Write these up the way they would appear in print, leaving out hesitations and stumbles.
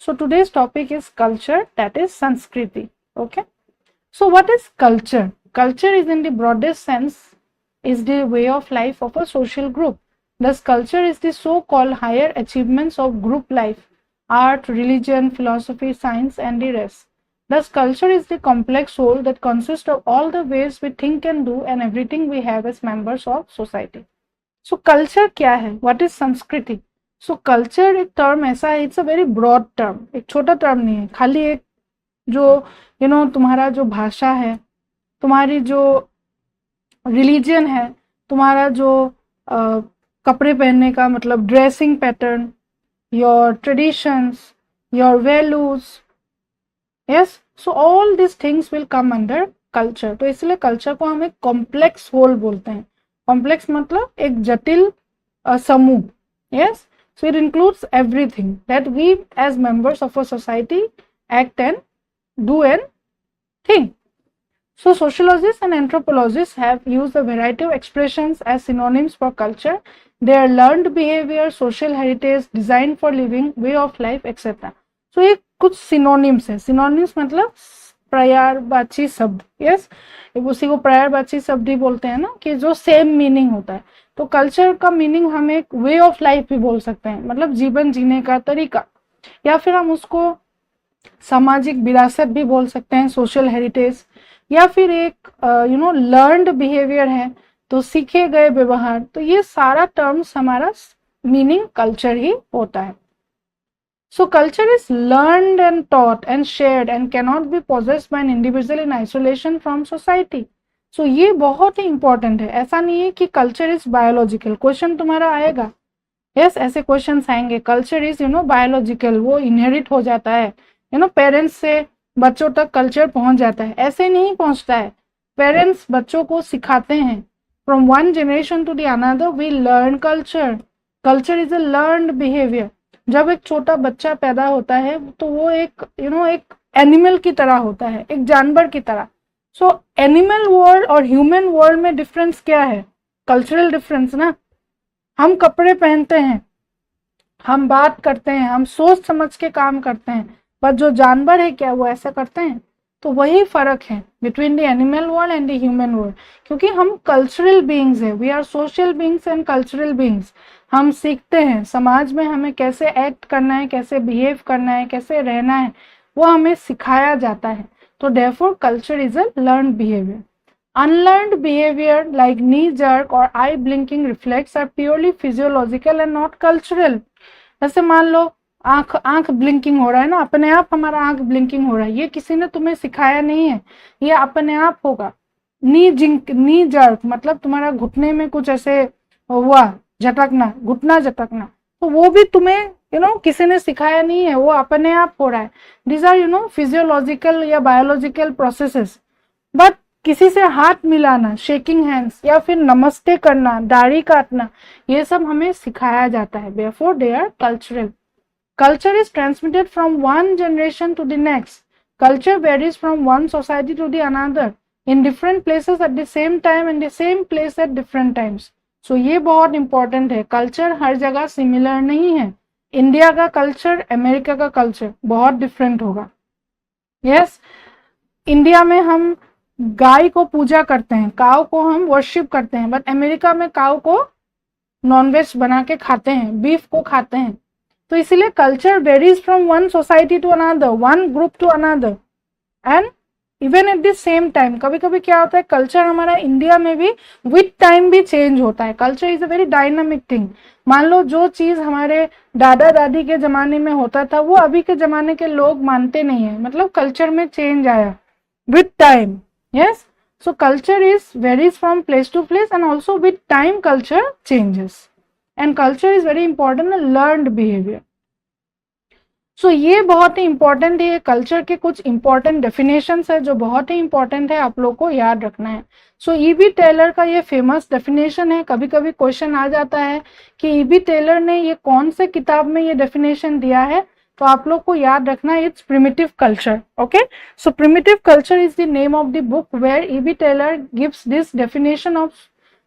So today's topic is culture, that is Sanskriti. Okay. So what is culture? Culture is in the broadest sense is the way of life of a social group. Thus culture is the so-called higher achievements of group life, art, religion, philosophy, science and the rest. Thus culture is the complex whole that consists of all the ways we think and do and everything we have as members of society. So culture क्या है? What is संस्कृति? सो culture एक term ऐसा है, it's a very broad term, एक छोटा term नहीं है, खाली एक जो तुम्हारा जो भाषा है, तुम्हारी जो रिलीजन है, तुम्हारा जो कपड़े पहनने का मतलब dressing pattern, your traditions, your values, yes, so all this things will come under culture. तो इसलिए कल्चर को हम एक कॉम्प्लेक्स होल बोलते हैं. कॉम्प्लेक्स मतलब एक जटिल समूह. Yes, so it includes everything that we as members of a society act and do and think. So sociologists and anthropologists have used a variety of expressions as synonyms for culture. They are learned behavior, social heritage, design for living, way of life, etc. So ये कुछ synonyms है. Synonyms मतलब पर्यायवाची शब्द. Yes, उसी को पर्यायवाची शब्द ही बोलते हैं ना, कि जो सेम मीनिंग होता है. तो कल्चर का मीनिंग हम एक वे ऑफ लाइफ भी बोल सकते हैं, मतलब जीवन जीने का तरीका, या फिर हम उसको सामाजिक विरासत भी बोल सकते हैं, सोशल हेरिटेज, या फिर एक लर्नड बिहेवियर है, तो सीखे गए व्यवहार. तो ये सारा टर्म्स हमारा मीनिंग कल्चर ही होता है. So culture is learned and taught and shared and cannot be possessed by an individual in isolation from society. So ये बहुत ही इंपॉर्टेंट है. ऐसा नहीं है कि कल्चर इज बायोलॉजिकल. क्वेश्चन तुम्हारा आएगा, यस, ऐसे क्वेश्चंस आएंगे. कल्चर इज बायोलॉजिकल, वो इनहेरिट हो जाता है, पेरेंट्स से बच्चों तक कल्चर पहुंच जाता है. ऐसे नहीं पहुंचता है. पेरेंट्स बच्चों को सिखाते हैं. From one generation to the another we learn culture. Culture is a learned behaviour. जब एक छोटा बच्चा पैदा होता है तो वो एक एक एनिमल की तरह होता है, एक जानवर की तरह. सो एनिमल वर्ल्ड और ह्यूमन वर्ल्ड में डिफरेंस क्या है? कल्चरल डिफरेंस ना. हम कपड़े पहनते हैं, हम बात करते हैं, हम सोच समझ के काम करते हैं, पर जो जानवर है क्या वो ऐसा करते हैं? तो वही फर्क है between the animal world and the human world, क्योंकि हम कल्चरल बीइंग्स हैं. We are social beings and cultural beings. हम सीखते हैं समाज में हमें कैसे एक्ट करना है, कैसे बिहेव करना है, कैसे रहना है, वो हमें सिखाया जाता है. तो therefore culture is a learned behavior. Unlearned behavior like knee jerk or eye blinking reflex are purely physiological and not cultural. जैसे मान लो आंख ब्लिंकिंग हो रहा है ना, अपने आप हमारा आंख ब्लिंकिंग हो रहा है, ये किसी ने तुम्हें सिखाया नहीं है, ये अपने आप होगा. नी जर्क मतलब तुम्हारा घुटने में कुछ ऐसे हुआ, झटकना, घुटना झटकना, तो वो भी तुम्हें किसी ने सिखाया नहीं है, वो अपने आप हो रहा है. दीज आर फिजियोलॉजिकल या बायोलॉजिकल प्रोसेसेस. बट किसी से हाथ मिलाना, शेकिंग हैंड्स, या फिर नमस्ते करना, दाढ़ी काटना, ये सब हमें सिखाया जाता है. Therefore they are cultural. Culture is transmitted from one generation to the next. Culture varies from one society to the another in different places at the same time and the same place at different times. So ये बहुत important है. Culture हर जगह similar नहीं है. India का culture, America का culture बहुत different होगा. यस, इंडिया में हम गाय को पूजा करते हैं, काऊ को हम वर्शिप करते हैं, बट अमेरिका में काऊ को नॉनवेज बना के खाते हैं, बीफ को खाते हैं. तो इसीलिए culture varies from one society to another, one group to another, and even at the same time. कभी कभी क्या होता है, कल्चर हमारा इंडिया में भी विथ टाइम भी चेंज होता है. Culture is a very dynamic thing. मान लो जो चीज हमारे दादा दादी के जमाने में होता था वो अभी के जमाने के लोग मानते नहीं है, मतलब कल्चर में चेंज आया with time. Yes, so culture is varies from place to place and also with time culture changes. And culture is very important, learned behaviour. So ये बहुत ही इंपॉर्टेंट है. कल्चर के कुछ इंपॉर्टेंट डेफिनेशंस है जो बहुत ही इंपॉर्टेंट है, आप लोग को याद रखना है. सो ईबी टेलर का ये फेमस डेफिनेशन है. कभी कभी क्वेश्चन आ जाता है कि ईबी टेलर ने ये कौन से किताब में ये डेफिनेशन दिया है, तो आप लोग को याद रखना है, it's primitive culture. Okay, so primitive culture is the name of the book where E B Tylor gives this definition of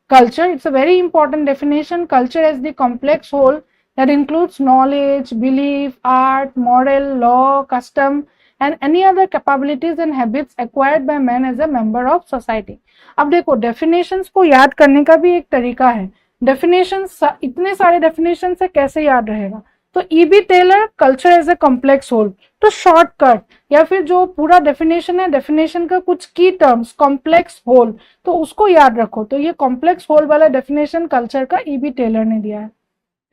culture. It's a very important definition. Culture as the complex whole that includes knowledge, belief, art, moral, law, custom and any other capabilities and habits acquired by man as a member of society. अब देखो definitions को याद करने का भी एक तरीका है. डेफिनेशंस, इतने सारे डेफिनेशन से कैसे याद रहेगा? तो E B Tylor culture as a complex whole, तो शॉर्टकट या फिर जो पूरा डेफिनेशन है, डेफिनेशन का कुछ की टर्म्स, कॉम्प्लेक्स होल, तो उसको याद रखो. तो ये कॉम्प्लेक्स होल वाला डेफिनेशन कल्चर का ईबी टेलर ने दिया है.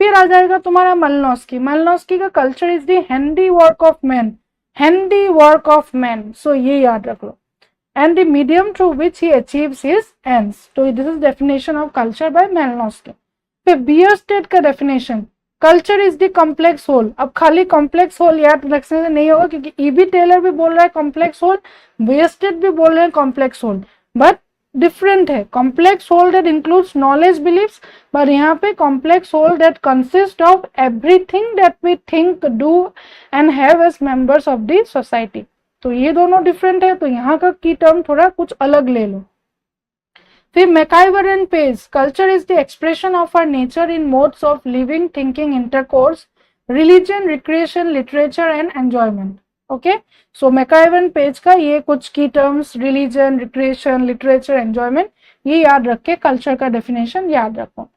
फिर आ जाएगा तुम्हारा मलनोस्की. मलनोस्की का culture is the handy work of man, handy work of man, so ये याद रख लो. And the medium through which he achieves his ends. तो this is definition of culture by Malinowski. फिर बियरस्टेड का definition, culture is the complex whole. अब खाली complex whole याद रखने से नहीं होगा, क्योंकि ईबी टेलर भी बोल रहा है कॉम्प्लेक्स होल, बियरस्टेड भी बोल रहे हैं कॉम्प्लेक्स होल, बट डिफरेंट है. Complex whole that includes knowledge, beliefs, पर यहाँ पे complex whole that consist of everything that we think, do and have as members of the society. तो ये दोनों डिफरेंट है, तो यहाँ का की टर्म थोड़ा कुछ अलग ले लो. फिर MacIver and Page, culture is the expression of our nature in modes of living, thinking, intercourse, religion, recreation, literature and enjoyment. Okay, so MacIver and Page का ये कुछ की terms, religion, recreation, literature, enjoyment, ये याद रख के culture का definition याद रखो.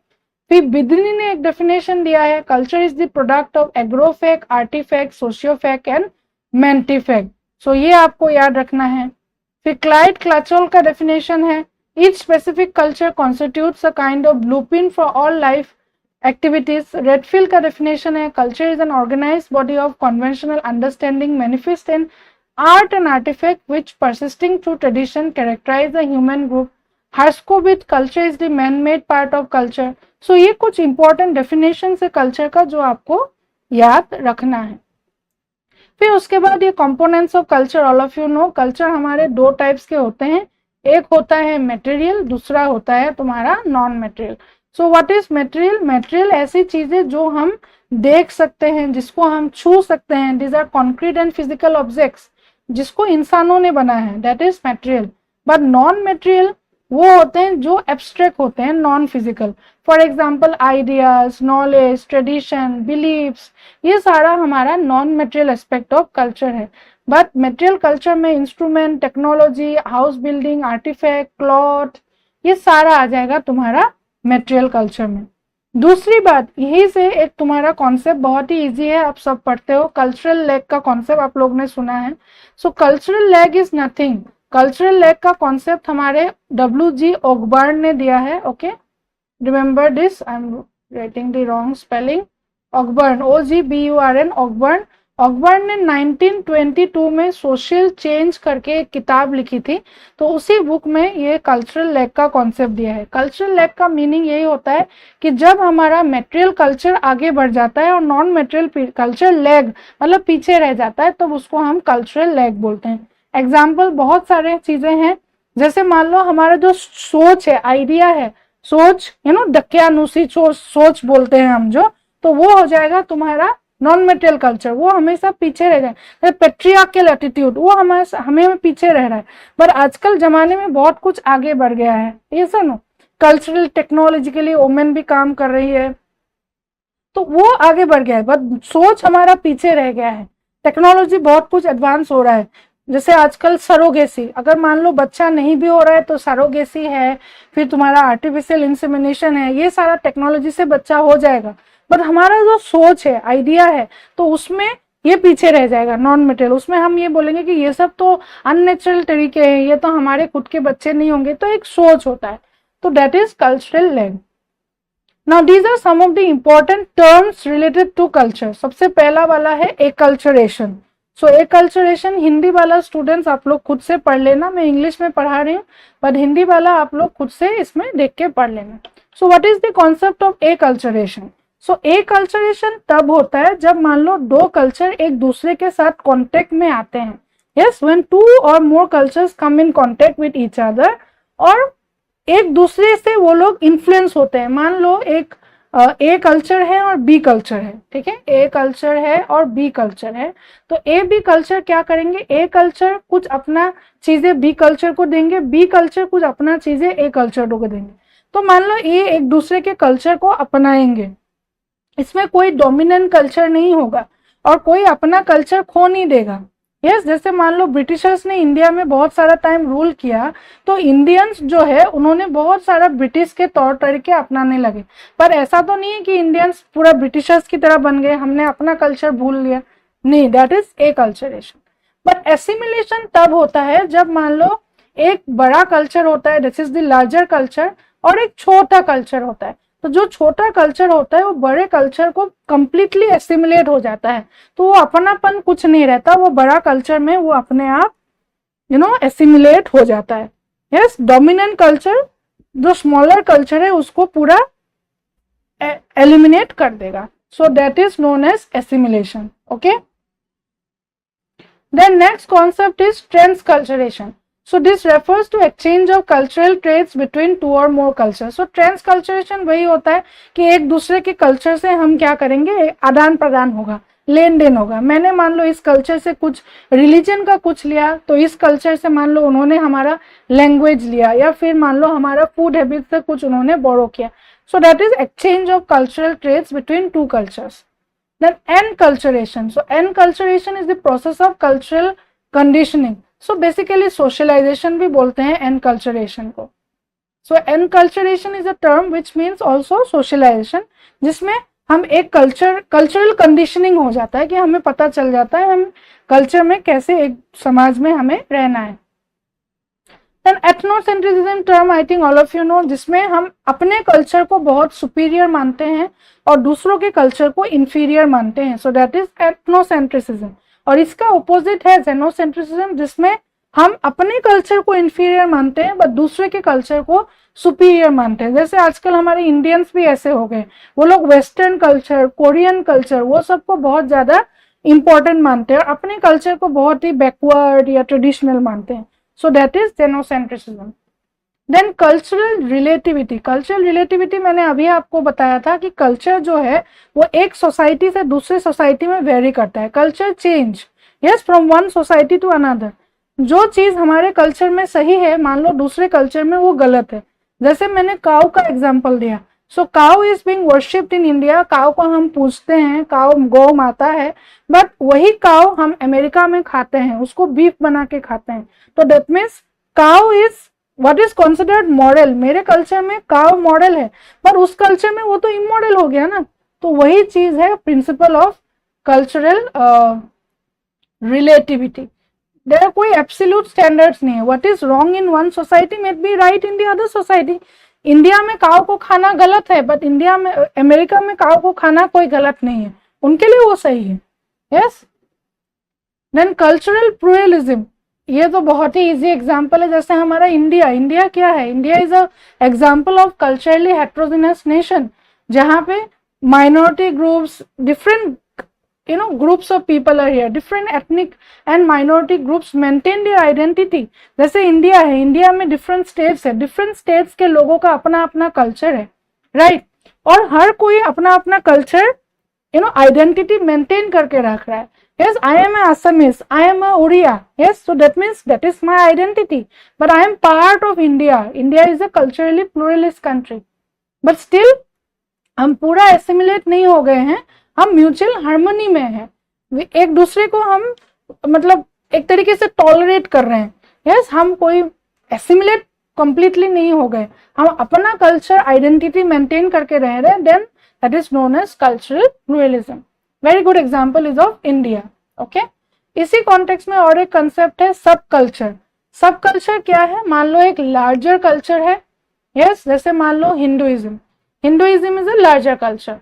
फिर बिदनी ने एक डेफिनेशन दिया है, culture is the product of agrofact, artifact, sociofact and mentifact. So ये आपको याद रखना है. फिर क्लाइड क्लचोल का डेफिनेशन है, each specific culture constitutes a kind of blueprint for all life activities. Redfield का definition है, culture is an organized body of conventional understanding manifest in art and artifact which persisting through tradition characterize a human group. Herskovitz, culture is the man-made part of culture. So ये कुछ important definitions है culture का जो आपको याद रखना है. फिर उसके बाद ये components of culture, all of you know, culture हमारे दो types के होते हैं. एक होता है मटेरियल, दूसरा होता है तुम्हारा non material. So what is material? Material ऐसी चीजें जो हम देख सकते हैं, जिसको हम छू सकते हैं. These are concrete and physical objects, जिसको इंसानों ने बनाया है, that is material. But non material वो होते हैं जो एब्स्ट्रैक्ट होते हैं, non physical. For example ideas, knowledge, tradition, beliefs, ये सारा हमारा non material aspect of culture है. बट मटेरियल कल्चर में instrument, technology, house building, artifact, cloth, ये सारा आ जाएगा तुम्हारा मटेरियल कल्चर में. दूसरी बात, यही से एक तुम्हारा कॉन्सेप्ट बहुत ही इजी है, आप सब पढ़ते हो, कल्चरल लैग का कॉन्सेप्ट आप लोग ने सुना है. So cultural lag is nothing. Cultural lag का कॉन्सेप्ट हमारे W.G. ऑकबर्न ने दिया है. Okay, remember this, I am writing the wrong spelling. Ogburn, OGBURN, Ogburn. Ogburn ने 1922 में सोशल चेंज करके एक किताब लिखी थी. तो उसी बुक में ये कल्चरल लैग का कॉन्सेप्ट दिया है. कल्चरल लैग का मीनिंग यही होता है कि जब हमारा मटेरियल कल्चर आगे बढ़ जाता है और नॉन मटेरियल कल्चर लैग मतलब पीछे रह जाता है, तो उसको हम कल्चरल लैग बोलते हैं. एग्जाम्पल बहुत सारे चीजें हैं, जैसे मान लो हमारा जो सोच है, आइडिया है, सोच, दक्यानुसी सोच बोलते हैं हम जो, तो वो हो जाएगा तुम्हारा नॉन मटेरियल कल्चर. वो हमेशा पीछे रह जाए. पेट्रियार्कल एटीट्यूड, वो हमें पीछे रह रहा है. पर आजकल जमाने में बहुत कुछ आगे बढ़ गया है, ये सुनो, कल्चरल टेक्नोलॉजिकली वुमेन भी काम कर रही है, तो वो आगे बढ़ गया है. बट सोच हमारा पीछे रह गया है. टेक्नोलॉजी बहुत कुछ एडवांस हो रहा है. जैसे आजकल सरोगेसी, अगर मान लो बच्चा नहीं भी हो रहा है तो सरोगेसी है, फिर तुम्हारा आर्टिफिशियल इंसेमिनेशन है, ये सारा टेक्नोलॉजी से बच्चा हो जाएगा. बट हमारा जो सोच है, आइडिया है, तो उसमें ये पीछे रह जाएगा, नॉन मटेरियल. उसमें हम ये बोलेंगे कि ये सब तो अननेचुरल तरीके हैं, ये तो हमारे खुद के बच्चे नहीं होंगे. तो एक सोच होता है, तो that is cultural lag. Now these are some of the important terms related to culture. सबसे पहला वाला है एकल्चरेशन. सो एकल्चरेशन हिंदी वाला स्टूडेंट्स आप लोग खुद से पढ़ लेना, मैं इंग्लिश में पढ़ा रही हूँ, पर हिंदी वाला आप लोग खुद से इसमें देख के पढ़ लेना. So what is the concept of acculturation? So acculturation तब होता है जब मान लो दो कल्चर एक दूसरे के साथ कांटेक्ट में आते हैं. यस, व्हेन टू और more cultures come in contact with each other, और एक दूसरे से वो लोग इन्फ्लुएंस होते हैं. मान लो एक ए कल्चर है और बी कल्चर है, ठीक है, ए कल्चर है और बी कल्चर है. तो ए बी कल्चर क्या करेंगे, ए कल्चर कुछ अपना चीजें बी कल्चर को देंगे, बी कल्चर कुछ अपना चीजें ए कल्चर को देंगे. तो मान लो ये एक दूसरे के कल्चर को अपनाएंगे, इसमें कोई डोमिनेंट कल्चर नहीं होगा और कोई अपना कल्चर खो नहीं देगा। यस, जैसे मान लो ब्रिटिशर्स ने इंडिया में बहुत सारा टाइम रूल किया, तो इंडियंस जो है उन्होंने बहुत सारा ब्रिटिश के तौर तरीके अपनाने लगे, पर ऐसा तो नहीं है कि इंडियंस पूरा ब्रिटिशर्स की तरह बन गए, हमने अपना कल्चर भूल लिया, नहीं, that is acculturation. But assimilation तब होता है जब मान लो एक बड़ा कल्चर होता है, this is the larger culture, और एक छोटा कल्चर होता है। तो जो छोटा कल्चर होता है वो बड़े कल्चर को कंप्लीटली एसिमुलेट हो जाता है, तो वो अपनापन कुछ नहीं रहता, वो बड़ा कल्चर में वो अपने आप एसिमुलेट हो जाता है। यस, डोमिनेंट कल्चर जो स्मॉलर कल्चर है उसको पूरा एलिमिनेट कर देगा, so that is known as assimilation. Okay, then next concept is transculturation. So this refers to exchange of cultural traits between two or more cultures. So transculturation वही होता है कि एक दूसरे के कल्चर से हम क्या करेंगे, आदान प्रदान होगा, लेन देन होगा। मैंने मान लो इस कल्चर से कुछ रिलीजन का कुछ लिया, तो इस कल्चर से मान लो उन्होंने हमारा लैंग्वेज लिया, या फिर मान लो हमारा फूड हैबिट से कुछ उन्होंने बोरो किया। So that is exchange of cultural traits between two cultures. Then enculturation. So enculturation is the process of cultural conditioning. So basically socialization भी बोलते हैं एनकल्चरेशन को। So enculturation is a term which means also socialization, जिसमें हम एक cultural conditioning हो जाता है कि हमें पता चल जाता है हम कल्चर में कैसे एक समाज में हमें रहना है। Then ethnocentrism term I think all of you know, जिसमें हम अपने कल्चर को बहुत सुपीरियर मानते हैं और दूसरों के कल्चर को इंफीरियर मानते हैं। So that is ethnocentrism. और इसका ऑपोजिट है जेनोसेंट्रिसिज्म, जिसमें हम अपने कल्चर को इंफीरियर मानते हैं बट दूसरे के कल्चर को सुपीरियर मानते हैं। जैसे आजकल हमारे इंडियंस भी ऐसे हो गए, वो लोग वेस्टर्न कल्चर, कोरियन कल्चर, वो सबको बहुत ज्यादा इंपॉर्टेंट मानते हैं और अपने कल्चर को बहुत ही बैकवर्ड या ट्रेडिशनल मानते हैं। So that is xenocentrism. Then cultural relativity. Cultural relativity मैंने अभी आपको बताया था कि कल्चर जो है वो एक सोसाइटी से दूसरे सोसाइटी में वेरी करता है। Culture change, yes, from one society to another. जो चीज हमारे कल्चर में सही है, मान लो दूसरे कल्चर में वो गलत है। जैसे मैंने काऊ का एग्जाम्पल दिया, so cow is being worshipped in India, cow को हम पूजते हैं, काऊ गौ माता है, बट वही काऊ हम अमेरिका में खाते हैं, उसको बीफ बना के खाते हैं। तो that means cow is what is considered model. मेरे कल्चर में काऊ मॉडल है, पर उस कल्चर में वो तो इमॉडल हो गया ना। तो वही चीज है principle of cultural relativity. There are कोई एब्सोल्यूट स्टैंडर्ड्स नहीं है। What is wrong in one society may be right in the other society. India में काऊ को खाना गलत है, बट इंडिया में, अमेरिका में काऊ को खाना कोई गलत नहीं है, उनके लिए वो सही है। यस। देन कल्चरल प्लूरलिज्म, ये तो बहुत ही इजी एग्जांपल है। जैसे हमारा इंडिया क्या है, India is a example of culturally heterogeneous nation, जहाँ पे minority groups, different groups of people are here, different ethnic and minority groups maintain their identity। जैसे इंडिया है, इंडिया में डिफरेंट स्टेट्स है, डिफरेंट स्टेट्स के लोगों का अपना अपना कल्चर है, राइट। और हर कोई अपना अपना कल्चर आइडेंटिटी मेंटेन करके रख रहा है। yes, I am a Assamese, I am a Oriya, yes, so that means that is my identity, but I am part of India is a culturally pluralist country, but still हम पूरा assimilate नहीं हो गए हैं, हम mutual harmony में हैं, एक दूसरे को हम मतलब एक तरीके से टॉलरेट कर रहे हैं। यस, हम कोई एसिमुलेट कंप्लीटली नहीं हो गए, हम अपना कल्चर आइडेंटिटी मेंटेन करके रह रहे हैं, then that is known as cultural pluralism. Very good example is of India. Okay, इसी कॉन्टेक्स्ट में और एक कंसेप्ट है सब कल्चर। सब कल्चर क्या है, मान लो एक लार्जर कल्चर है, यस, जैसे मान लो Hinduism is a larger culture.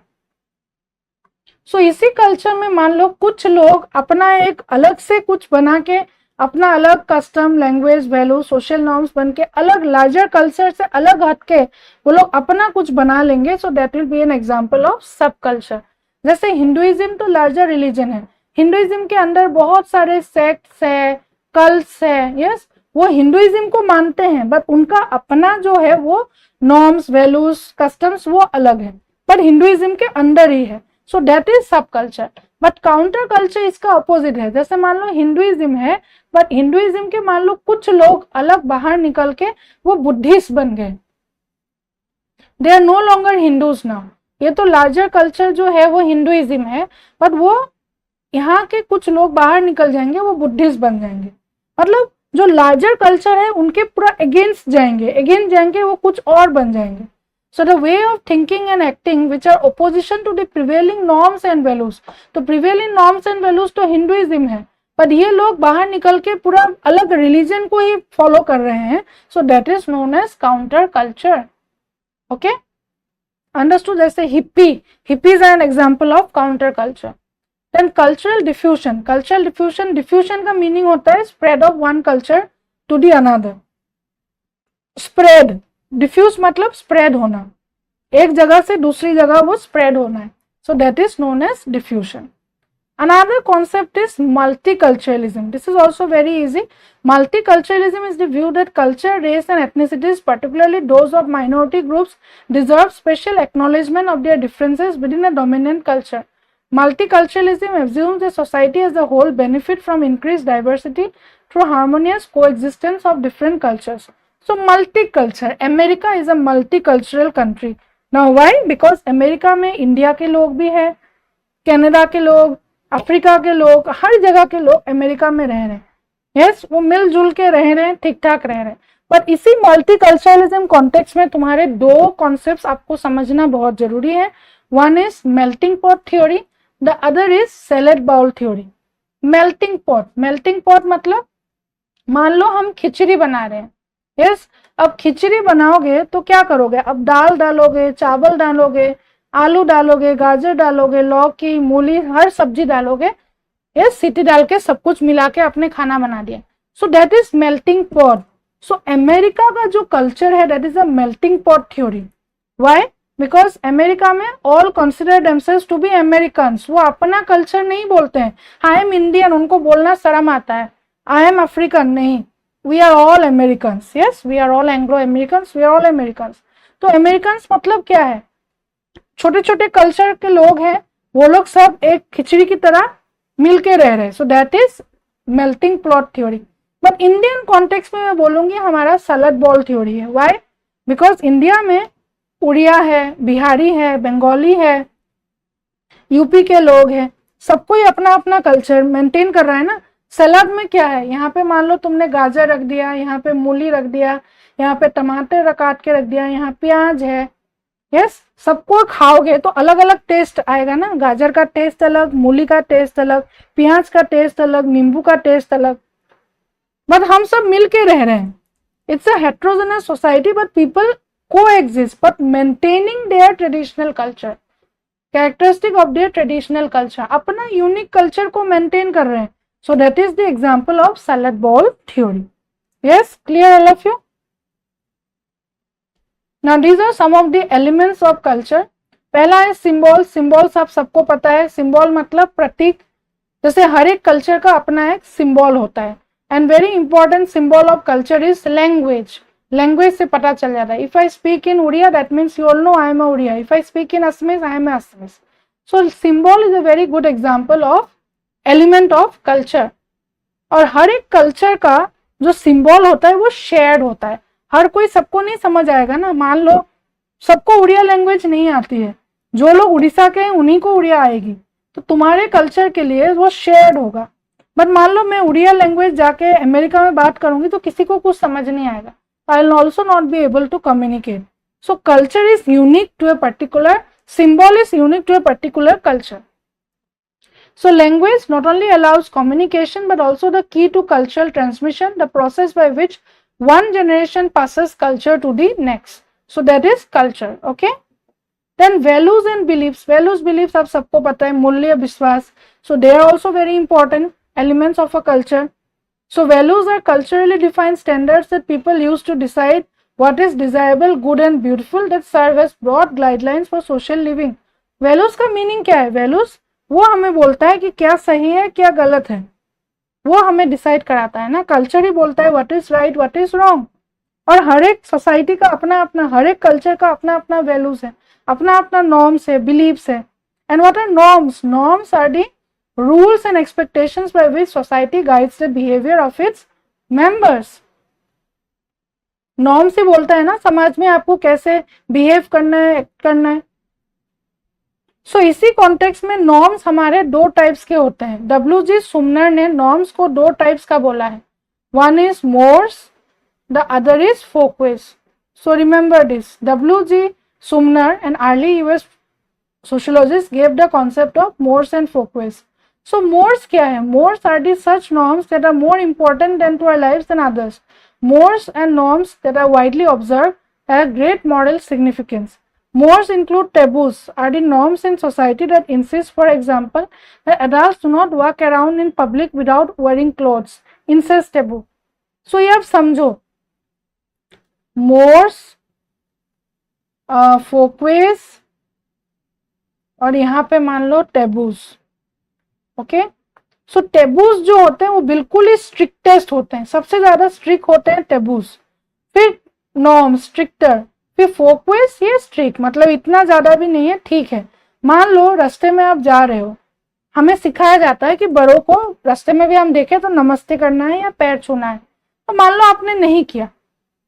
So इसी कल्चर में मान लो कुछ लोग अपना एक अलग से कुछ बना के, अपना अलग custom, language, value, social norms बन के अलग लार्जर कल्चर से अलग हट के वो लोग अपना कुछ बना लेंगे। So that will B an example of सब कल्चर। जैसे हिंदुइज्म तो लार्जर रिलीजन है, हिंदुइज्म के अंदर बहुत सारे सेक्ट्स है, कल्ट्स है, यस, वो हिंदुइज्म को मानते हैं, बट उनका अपना जो है वो नॉर्म्स, वैल्यूज, कस्टम्स वो अलग है, पर हिंदुइज्म के अंदर ही है। सो दैट इज सब कल्चर। बट काउंटर कल्चर इसका अपोजिट है। जैसे मान लो हिंदुइज्म है, बट हिंदुइज्म के मान लो कुछ लोग अलग बाहर निकल के वो बुद्धिस्ट बन गए, they are no longer Hindus now. ये तो लार्जर कल्चर जो है वो हिंदुइज्म है, बट वो यहाँ के कुछ लोग बाहर निकल जाएंगे, वो बुद्धिस्ट बन जाएंगे। मतलब जो लार्जर कल्चर है उनके पूरा अगेंस्ट जाएंगे, वो कुछ और बन जाएंगे। So the way of thinking and acting which are opposition to the prevailing norms and values, तो प्रिवेलिंग नॉर्म्स एंड वैल्यूज तो हिंदुइज्म है, पर ये लोग बाहर निकल के पूरा अलग रिलीजन को ही फॉलो कर रहे हैं। So that is known as counter culture. Okay, understood? जैसे hippies are an example of counter culture. Then cultural diffusion, diffusion का मीनिंग होता है spread of one culture to the another. Spread, diffuse मतलब spread होना, एक जगह से दूसरी जगह वो स्प्रेड होना है। So that is known as diffusion. Another concept is multiculturalism. This is also very easy. Multiculturalism is the view that culture, race and ethnicities, particularly those of minority groups, deserve special acknowledgement of their differences within a dominant culture. Multiculturalism assumes that society as a whole benefit from increased diversity through harmonious coexistence of different cultures. So multicultural, America is a multicultural country. Now why? Because America में India के लोग भी हैं, Canada के लोग, Africa के लोग, हर जगह के लोग अमेरिका में रह रहे हैं। यस, वो मिलजुल के रह रहे हैं, ठीक ठाक रह रहे हैं। पर इसी मल्टीकल्चरलिज्म कॉन्टेक्स्ट में तुम्हारे दो कॉन्सेप्ट्स आपको समझना बहुत जरूरी है। One is melting pot theory, the other is salad bowl theory. Melting pot मतलब मान लो हम खिचड़ी बना रहे हैं। यस, अब खिचड़ी बनाओगे तो क्या करोगे? अब दाल डालोगे, चावल डालोगे, आलू डालोगे, गाजर डालोगे, लौकी, मूली, हर सब्जी डालोगे। ये सीटी डाल के सब कुछ मिला के आपने खाना बना दिया। So that is melting pot. So America का जो कल्चर है that is a melting pot theory. Why? Because America में all consider themselves to be Americans. वो अपना कल्चर नहीं बोलते हैं। आई एम इंडियन, उनको बोलना शर्म आता है। आई एम अफ्रीकन, नहीं, we are all Americans. Yes, we are all Anglo Americans, we are all Americans. तो अमेरिकन्स मतलब क्या है? छोटे छोटे कल्चर के लोग हैं, वो लोग सब एक खिचड़ी की तरह मिलके रह रहे हैं। So that is melting pot theory. But Indian context में मैं बोलूंगी हमारा सैलेड बॉल थ्योरी है। व्हाई? बिकॉज इंडिया में उड़िया है, बिहारी है, बंगाली है, यूपी के लोग हैं, सबको ही अपना अपना कल्चर मेंटेन कर रहा है ना। सलाद में क्या है? यहाँ पे मान लो तुमने गाजर रख दिया, यहाँ पे मूली रख दिया, यहाँ पे टमाटर काट के रख दिया, यहाँ प्याज है। यस, सबको खाओगे तो अलग अलग टेस्ट आएगा ना। गाजर का टेस्ट अलग, मूली का टेस्ट अलग, प्याज का टेस्ट अलग, नींबू का टेस्ट अलग। बट हम सब मिल के रह रहे हैं। It's a heterogeneous society but people coexist but maintaining their traditional culture, characteristic of their traditional culture, अपना यूनिक कल्चर को मेंटेन कर रहे हैं। So that is the example of salad ball theory. Yes, clear all of you? Now these are some of the elements of culture. पहला है symbol. Symbols आप सबको पता है, सिंबल मतलब प्रतीक। जैसे हर एक कल्चर का अपना एक सिंबल होता है। And very important symbol of culture is language. Language से पता चल जाता है। If I speak in Odia that means you all know I am a Odia. If I speak in Assamese I am a Assamese. So symbol is a very good example of element of culture. और हर एक culture का जो symbol होता है वो shared होता है। हर कोई सबको नहीं समझ आएगा ना। मान लो सबको उड़िया लैंग्वेज नहीं आती है, जो लोग उड़ीसा के हैं उन्हीं को उड़िया आएगी, तो तुम्हारे कल्चर के लिए वो शेयर्ड होगा। बट मान लो मैं उड़िया लैंग्वेज जाके अमेरिका में बात करूंगी तो किसी को कुछ समझ नहीं आएगा। I will also not be able to communicate. So culture is unique to a particular, symbol is unique to a particular culture. So language not only allows communication but also the key to cultural transmission, the process by which one generation passes culture to the next. So that is culture. Okay. Then values and beliefs. Values, beliefs आप सबको पता है, मूल्य, विश्वास. So they are also very important elements of a culture. So values are culturally defined standards that people use to decide what is desirable, good and beautiful, that serve as broad guidelines for social living. Values का meaning क्या है? Values वो हमें बोलता है कि क्या सही है क्या गलत है, वो हमें डिसाइड कराता है ना. कल्चर ही बोलता है what is right what is wrong. और हर एक सोसाइटी का अपना अपना, हर एक कल्चर का अपना अपना वैल्यूज है, अपना अपना नॉर्म्स है, बिलीव्स है. And what are norms? Norms are the rules and expectations by which society guides the behavior of its members. Norm से बोलता है ना समाज में आपको कैसे बिहेव करना है, एक्ट करना है. सो इसी कॉन्टेक्स्ट में नॉर्म्स हमारे दो टाइप्स के होते हैं। डब्ल्यू.जी. सुमनर ने नॉर्म्स को दो टाइप्स का बोला है, one is mores, the other is folkways. So remember this, W G. Sumner and early US sociologists gave the concept of mores and folkways. So mores क्या है? Mores are the such norms that are more important than to our lives than others. Mores and norms that are widely observed have great moral significance. Mores include taboos, are the norms in society that insist, for example, that adults do not walk around in public without wearing clothes. Incest taboo. So ये आप समझो, mores, folkways और यहाँ पे मान लो taboos. Okay, सो taboos जो होते हैं वो बिल्कुल ही स्ट्रिक्टेस्ट होते हैं, सबसे ज्यादा स्ट्रिक्ट होते हैं टेबूज, फिर नॉर्म स्ट्रिक्टर, फिर फोकवेज ये स्ट्रिक्ट, मतलब इतना ज्यादा भी नहीं है, ठीक है। मान लो रास्ते में आप जा रहे हो, हमें सिखाया जाता है कि बड़ों को रास्ते में भी हम देखें तो नमस्ते करना है या पैर छूना है, तो मान लो आपने नहीं किया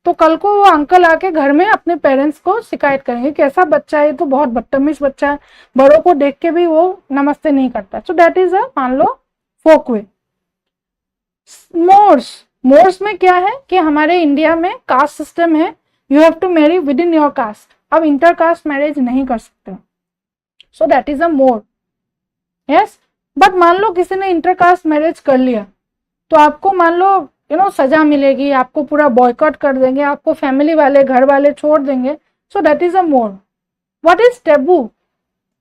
तो कल को वो अंकल आके घर में अपने पेरेंट्स को शिकायत करेंगे, कैसा बच्चा है, तो बहुत बदतमीज बच्चा है, बड़ों को देख के भी वो नमस्ते नहीं करता। सो दैट इज अ मान लो फोकवे। मोर्स, मोर्स में क्या है कि हमारे इंडिया में कास्ट सिस्टम है, you have to marry within your caste, अब इंटर कास्ट मैरिज नहीं कर सकते। So that is a more. Yes, but मान लो किसी ने इंटर कास्ट मैरिज कर लिया तो आपको मान लो सजा मिलेगी, आपको पूरा बॉयकॉट कर देंगे, आपको फैमिली वाले घर वाले छोड़ देंगे। So that is a more. What is taboo?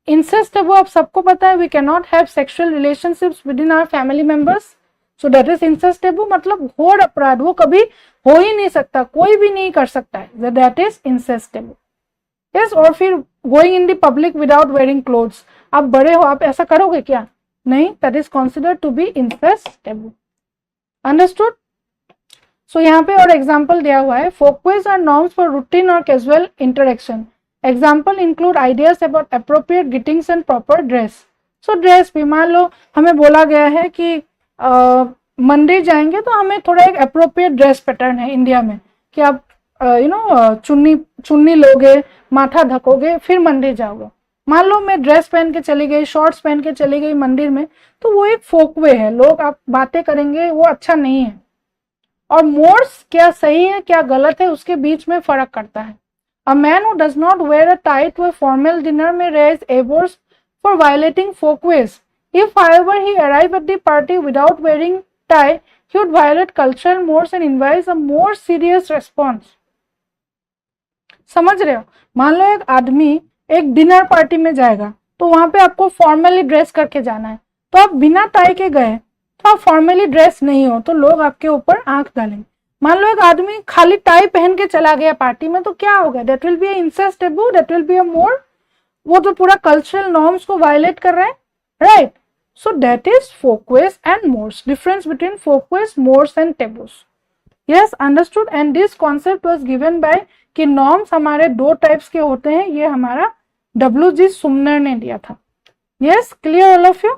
Incest taboo आप सबको पता है, we can not have sexual relationships within our family members. So that is incest taboo, मतलब घोर अपराध, वो कभी हो ही नहीं सकता, कोई भी नहीं कर सकता है, that is incest taboo. Yes, और फिर going in the public without wearing clothes, आप बड़े हो, आप ऐसा करोगे क्या? नहीं, that is considered to be incest taboo. Understood? So यहाँ पे और एग्जाम्पल दिया हुआ है, folkways are norms for routine और casual interaction. Example include ideas about appropriate greetings and proper dress. So dress भी मान लो हमें बोला गया है कि मंदिर जाएंगे तो हमें थोड़ा एक अप्रोप्रिएट ड्रेस पैटर्न है इंडिया में कि आप चुन्नी लोगे, माथा ढकोगे, फिर मंदिर जाओगे। मान लो मैं ड्रेस पहन के चली गई, शॉर्ट्स पहन के चली गई मंदिर में, तो वो एक फोकवे है, लोग आप बातें करेंगे, वो अच्छा नहीं है। और मोर्स क्या सही है क्या गलत है उसके बीच में फर्क करता है। A man who does not wear a tie to a formal dinner may raise eyebrows for violating folkways. If however he arrived at the party without wearing tie, he would violate cultural mores and invite a more serious response. समझ रहे हो? मान लो एक आदमी एक dinner party में जाएगा तो वहां पे आपको फॉर्मली ड्रेस करके जाना है, तो आप बिना टाई के गए तो आप फॉर्मली ड्रेस नहीं हो तो लोग आपके ऊपर आंख डालेंगे। मान लो एक आदमी खाली टाई पहन के चला गया पार्टी में, तो क्या होगा? That will be a incest taboo, that will be a more. वो तो पूरा कल्चरल नॉर्म्स को वायलेट कर रहा है, right? So that is folkways and mores. Difference between folkways, mores and taboos. Yes, understood. And this concept was given by कि norms हमारे दो types के होते हैं, ये हमारा W.G. सुमनर ने दिया था। Yes, clear all of you?